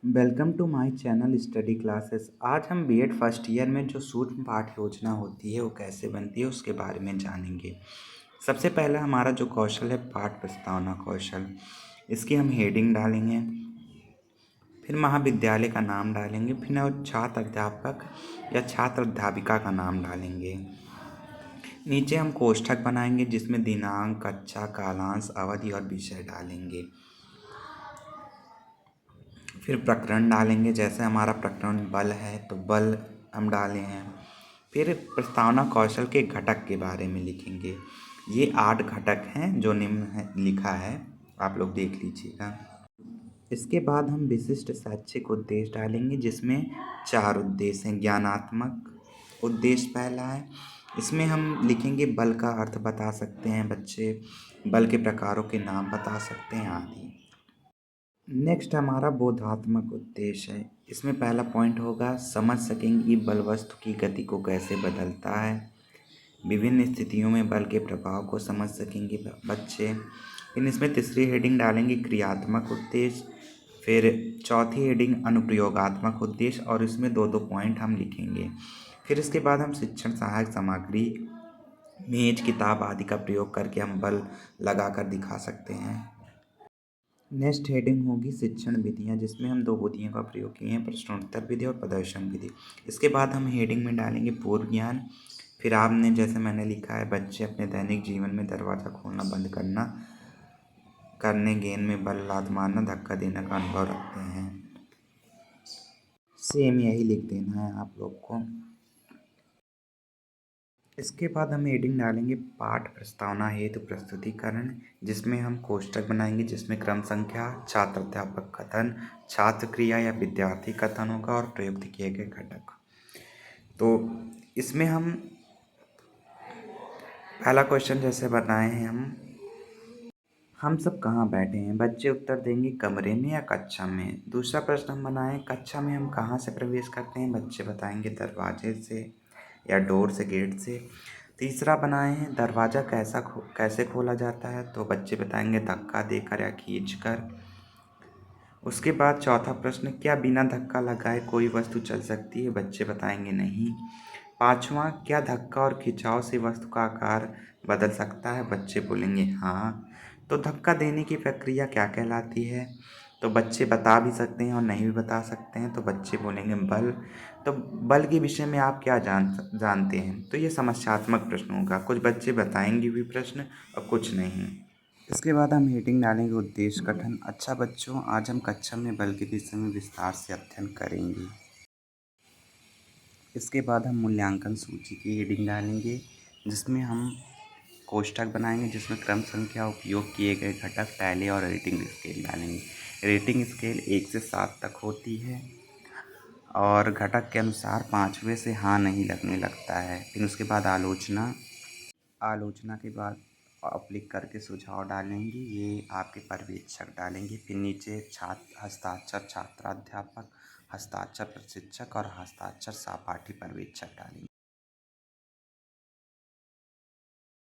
Welcome to my channel study classes. आज हम BEd first year में जो सूक्ष्म पाठ योजना होती है वो कैसे बनती है उसके बारे में जानेंगे। सबसे पहला हमारा जो कौशल है पाठ प्रस्तावना कौशल। इसकी हम हेडिंग डालेंगे, फिर महाविद्यालय का नाम डालेंगे, फिर छात्र अध्यापक या छात्र अध्यापिका का नाम डालेंगे। नीचे हम कोष्ठक बनाएंगे जिसमें दिनांक, कक्षा, कालांश, अवधि और विषय डालेंगे। फिर प्रकरण डालेंगे, जैसे हमारा प्रकरण बल है तो बल हम डाले हैं। फिर प्रस्तावना कौशल के घटक के बारे में लिखेंगे। ये 8 घटक हैं जो निम्न है लिखा है, आप लोग देख लीजिएगा। इसके बाद हम विशिष्ट शैक्षिक उद्देश्य डालेंगे जिसमें 4 उद्देश्य हैं। ज्ञानात्मक उद्देश्य पहला है, इसमें हम लिखेंगे बल का अर्थ बता सकते हैं बच्चे, बल के प्रकारों के नाम बता सकते हैं आदि। नेक्स्ट हमारा बोधात्मक उद्देश्य है। इसमें पहला पॉइंट होगा समझ सकेंगे कि बल वस्तु की गति को कैसे बदलता है। विभिन्न स्थितियों में बल के प्रभाव को समझ सकेंगे बच्चे। फिर इसमें तीसरी हेडिंग डालेंगे क्रियात्मक उद्देश्य। फिर चौथी हेडिंग अनुप्रयोगात्मक उद्देश्य, और इसमें 2-2 पॉइंट हम लिखेंगे। फिर इसके बाद हम शिक्षण सहायक सामग्री, मेज, किताब आदि का प्रयोग करके हम बल लगा कर दिखा सकते हैं। नेक्स्ट हेडिंग होगी शिक्षण विधियाँ, जिसमें हम 2 विधियों का प्रयोग किए हैं, प्रश्नोत्तर विधि और प्रदर्शन विधि। इसके बाद हम हेडिंग में डालेंगे पूर्व ज्ञान। फिर आपने जैसे मैंने लिखा है बच्चे अपने दैनिक जीवन में दरवाज़ा खोलना बंद करने, गेंद में बल लात मारना, धक्का देने का अनुभव रखते हैं। सेम यही लिख देना है आप लोग को। इसके बाद हम हेडिंग डालेंगे पाठ प्रस्तावना हेतु प्रस्तुतिकरण, जिसमें हम कोष्ठक बनाएंगे जिसमें क्रम संख्या, छात्र अध्यापक कथन, छात्र क्रिया या विद्यार्थी कथन होगा और प्रयुक्त किए गए घटक। तो इसमें हम पहला क्वेश्चन जैसे बनाए हैं, हम सब कहाँ बैठे हैं। बच्चे उत्तर देंगे कमरे में या कक्षा में। दूसरा प्रश्न हम बनाएं कक्षा में हम कहाँ से प्रवेश करते हैं। बच्चे बताएंगे दरवाजे से या डोर से, गेट से। तीसरा बनाए हैं दरवाज़ा कैसे खोला जाता है, तो बच्चे बताएंगे धक्का देकर या खींचकर। उसके बाद चौथा प्रश्न, क्या बिना धक्का लगाए कोई वस्तु चल सकती है। बच्चे बताएंगे नहीं। पांचवा, क्या धक्का और खिंचाव से वस्तु का आकार बदल सकता है। बच्चे बोलेंगे हाँ। तो धक्का देने की प्रक्रिया क्या कहलाती है, तो बच्चे बता भी सकते हैं और नहीं भी बता सकते हैं। तो बच्चे बोलेंगे बल। तो बल के विषय में आप क्या जानते हैं, तो ये समस्यात्मक प्रश्न होगा। कुछ बच्चे बताएंगे भी प्रश्न और कुछ नहीं। इसके बाद हम हेडिंग डालेंगे उद्देश्य कथन। अच्छा बच्चों, आज हम कक्षा में बल के विषय में विस्तार से अध्ययन करेंगे। इसके बाद हम मूल्यांकन सूची की हेडिंग डालेंगे जिसमें हम कोष्ठक बनाएंगे जिसमें क्रम संख्या, उपयोग किए गए घटक, पहले और रेटिंग स्केल डालेंगे। रेटिंग स्केल 1 से 7 तक होती है और घटक के अनुसार 5वें से हाँ नहीं लगने लगता है। फिर उसके बाद आलोचना के बाद आप लिख करके सुझाव डालेंगे, ये आपके पर्यवेक्षक डालेंगे। फिर नीचे हस्ताक्षर छात्राध्यापक, हस्ताक्षर प्रशिक्षक और हस्ताक्षर सहपाठी पर्यवेक्षक डालेंगे।